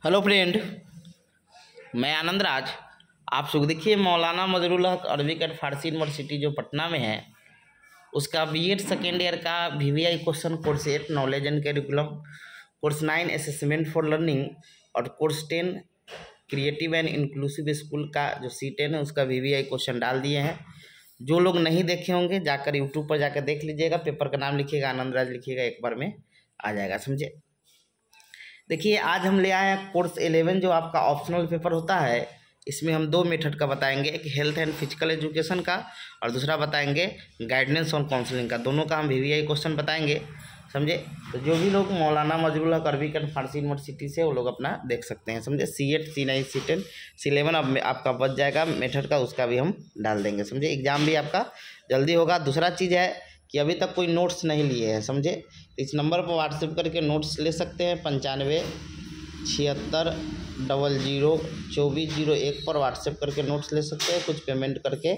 Hello friend, मैं आनंद राज। आप सुख देखिए, मौलाना मजरुल हक अरबिक एंड फारसी यूनिवर्सिटी जो पटना में है, उसका बीएड सेकेंड ईयर का VVI question course 8 knowledge and curriculum, course 9 assessment for learning और course 10 creative and inclusive school का जो C10 है उसका वीवीआई क्वेश्चन डाल दिए हैं। जो लोग नहीं देखे होंगे जाकर यूट्यूब पर जाकर देख लीजिएगा। पेपर का नाम लिखिएगा, आनंद राज लिखिएगा, एक बार में आ जाएगा, समझे। देखिए, आज हम ले आए हैं कोर्स 11 जो आपका ऑप्शनल पेपर होता है। इसमें हम दो मेथड का बताएंगे, एक हेल्थ एंड फिजिकल एजुकेशन का और दूसरा बताएंगे गाइडेंस और काउंसलिंग का। दोनों का हम वीवीआई क्वेश्चन बताएंगे, समझे। तो जो भी लोग मौलाना मजरुल हक अरबिक एंड फारसी यूनिवर्सिटी से वो लोग अपना देख सकते हैं, समझे। C8 C9 C10 C11 अब आपका बच जाएगा मेथड का, उसका भी हम डाल देंगे, समझे। एग्जाम भी आपका जल्दी होगा। दूसरा चीज़ है कि अभी तक कोई नोट्स नहीं लिए हैं, समझे। इस नंबर पर व्हाट्सएप करके नोट्स ले सकते हैं। 9576002401 पर व्हाट्सएप करके नोट्स ले सकते हैं। कुछ पेमेंट करके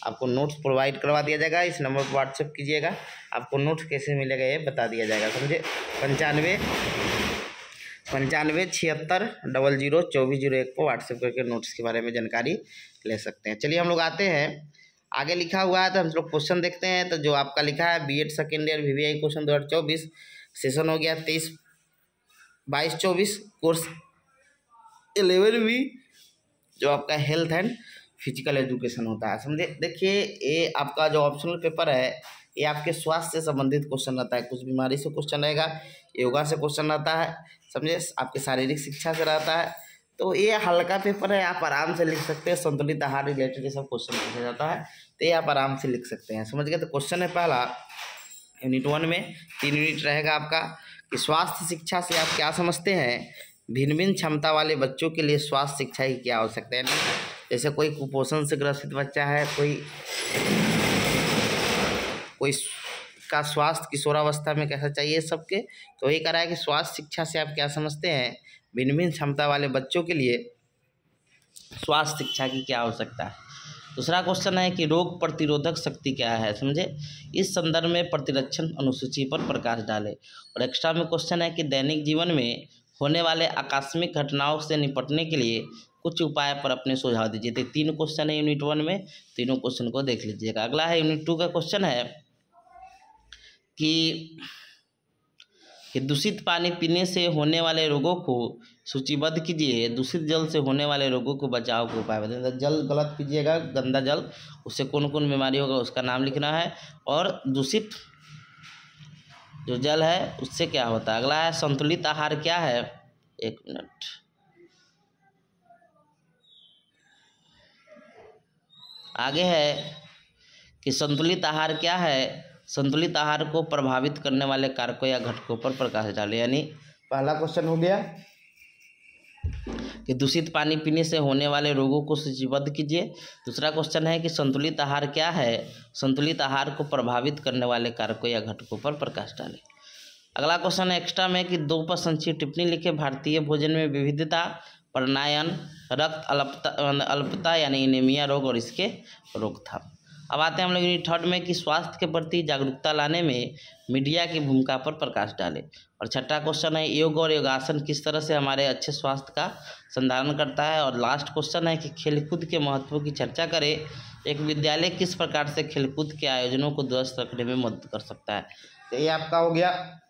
आपको नोट्स प्रोवाइड करवा दिया जाएगा। इस नंबर पर व्हाट्सएप कीजिएगा, आपको नोट्स कैसे मिलेगा ये बता दिया जाएगा, समझे। 9576002401 पर व्हाट्सएप करके नोट्स के बारे में जानकारी ले सकते हैं। चलिए हम लोग आते हैं, आगे लिखा हुआ है तो हम लोग क्वेश्चन देखते हैं। तो जो आपका लिखा है BEd second year VVI question 2024, session हो गया 23-22-24, कोर्स 11 भी जो आपका हेल्थ एंड फिजिकल एजुकेशन होता है, समझे। देखिए, ये आपका जो ऑप्शनल पेपर है ये आपके स्वास्थ्य से संबंधित क्वेश्चन रहता है। कुछ बीमारी से क्वेश्चन रहेगा, योगा से क्वेश्चन रहता है, समझे। आपके शारीरिक शिक्षा से रहता है। तो ये हल्का पेपर है, आप आराम से लिख सकते हैं। संतुलित आहार रिलेटेड ये सब क्वेश्चन पूछा जाता है, तो ये आप आराम से लिख सकते हैं, समझ गए। तो क्वेश्चन है पहला, यूनिट 1 में 3 यूनिट रहेगा आपका कि स्वास्थ्य शिक्षा से आप क्या समझते हैं। भिन्न भिन्न क्षमता वाले बच्चों के लिए स्वास्थ्य शिक्षा की क्या आवश्यकता है। जैसे कोई कुपोषण से ग्रसित बच्चा है, कोई का स्वास्थ्य किशोरावस्था में कैसा चाहिए सबके। तो ये कह रहा है कि स्वास्थ्य शिक्षा से आप क्या समझते हैं, भिन्न भिन्न क्षमता वाले बच्चों के लिए स्वास्थ्य शिक्षा की क्या आवश्यकता है। दूसरा क्वेश्चन है कि रोग प्रतिरोधक शक्ति क्या है, समझे। इस संदर्भ में प्रतिरक्षण अनुसूची पर प्रकाश डालें। और एक्स्ट्रा में क्वेश्चन है कि दैनिक जीवन में होने वाले आकस्मिक घटनाओं से निपटने के लिए कुछ उपाय पर अपने सुझाव दीजिए। तो 3 क्वेश्चन है यूनिट 1 में, तीनों क्वेश्चन को देख लीजिएगा। अगला है यूनिट 2 का क्वेश्चन है कि दूषित पानी पीने से होने वाले रोगों को सूचीबद्ध कीजिए। दूषित जल से होने वाले रोगों को बचाव के उपाय बताइए। जल गलत पीजिएगा, गंदा जल, उससे कौन कौन बीमारी होगा उसका नाम लिखना है। और दूषित जो जल है उससे क्या होता है। अगला है संतुलित आहार क्या है। एक मिनट, आगे है कि संतुलित आहार क्या है। संतुलित आहार को प्रभावित करने वाले कारकों या घटकों पर प्रकाश डालें। यानी पहला क्वेश्चन हो गया कि दूषित पानी पीने से होने वाले रोगों को सूचीबद्ध कीजिए। दूसरा क्वेश्चन है कि संतुलित आहार क्या है। संतुलित आहार को प्रभावित करने वाले कारकों या घटकों पर प्रकाश डालें। अगला क्वेश्चन है एक्स्ट्रा में कि 2 पर संक्षिप्त टिप्पणी लिखे। भारतीय भोजन में विविधता, प्रणायन, रक्त अल्पता यानी एनीमिया रोग और इसके रोकथाम। अब आते हैं हम लोग यूनिट 3 में कि स्वास्थ्य के प्रति जागरूकता लाने में मीडिया की भूमिका पर प्रकाश डालें। और छठा क्वेश्चन है योग और योगासन किस तरह से हमारे अच्छे स्वास्थ्य का संधारण करता है। और लास्ट क्वेश्चन है कि खेलकूद के महत्व की चर्चा करें। एक विद्यालय किस प्रकार से खेलकूद के आयोजनों को दुरुस्त रखने में मदद कर सकता है। तो ये आपका हो गया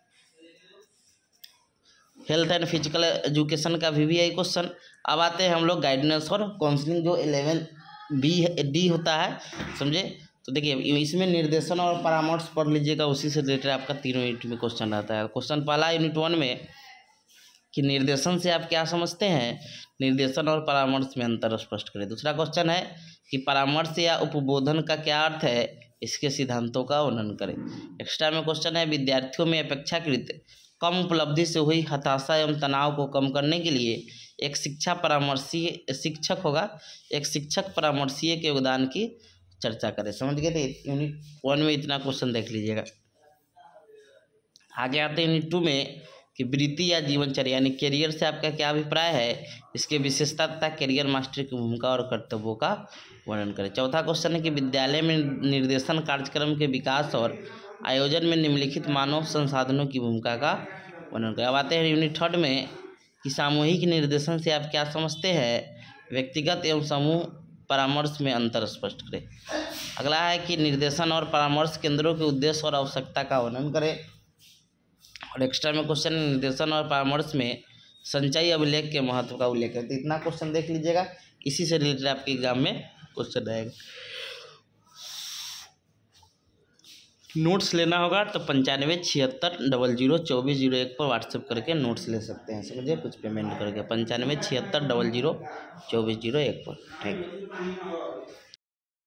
हेल्थ एंड फिजिकल एजुकेशन का वीवीआई क्वेश्चन। अब आते हैं हम लोग गाइडेंस और काउंसलिंग जो 11B होता है, समझे। तो देखिए, इसमें निर्देशन और परामर्श पढ़ लीजिएगा, उसी से रिलेटेड आपका 3 यूनिट में क्वेश्चन रहता है। क्वेश्चन पहला यूनिट 1 में कि निर्देशन से आप क्या समझते हैं। निर्देशन और परामर्श में अंतर स्पष्ट करें। दूसरा क्वेश्चन है कि परामर्श या उपबोधन का क्या अर्थ है, इसके सिद्धांतों का वर्णन करें। एक्स्ट्रा में क्वेश्चन है विद्यार्थियों में अपेक्षाकृत कम उपलब्धि से हुई हताशा एवं तनाव को कम करने के लिए एक शिक्षक परामर्शीय के योगदान की चर्चा करें। समझ गए थे। यूनिट 1 में इतना क्वेश्चन देख लीजिएगा। आगे आते हैं यूनिट 2 में कि वृत्ति या जीवनचर्या यानी करियर से आपका क्या अभिप्राय है, इसके विशेषता तथा करियर मास्टर की भूमिका और कर्तव्यों का वर्णन करें। चौथा क्वेश्चन है कि विद्यालय में निर्देशन कार्यक्रम के विकास और आयोजन में निम्नलिखित मानव संसाधनों की भूमिका का वर्णन करें। अब आते हैं यूनिट 3 में कि सामूहिक निर्देशन से आप क्या समझते हैं? व्यक्तिगत एवं समूह परामर्श में अंतर स्पष्ट करें। अगला है कि निर्देशन और परामर्श केंद्रों के उद्देश्य और आवश्यकता का वर्णन करें। और एक्स्ट्रा में क्वेश्चन निर्देशन और परामर्श में संचयी अभिलेख के महत्व का उल्लेख है। तो इतना क्वेश्चन देख लीजिएगा, इसी से रिलेटेड आपके एग्जाम में क्वेश्चन आएगा। नोट्स लेना होगा तो 9576002401 पर व्हाट्सएप करके नोट्स ले सकते हैं, समझिए, कुछ पेमेंट करके 9576002401 पर। ठीक है।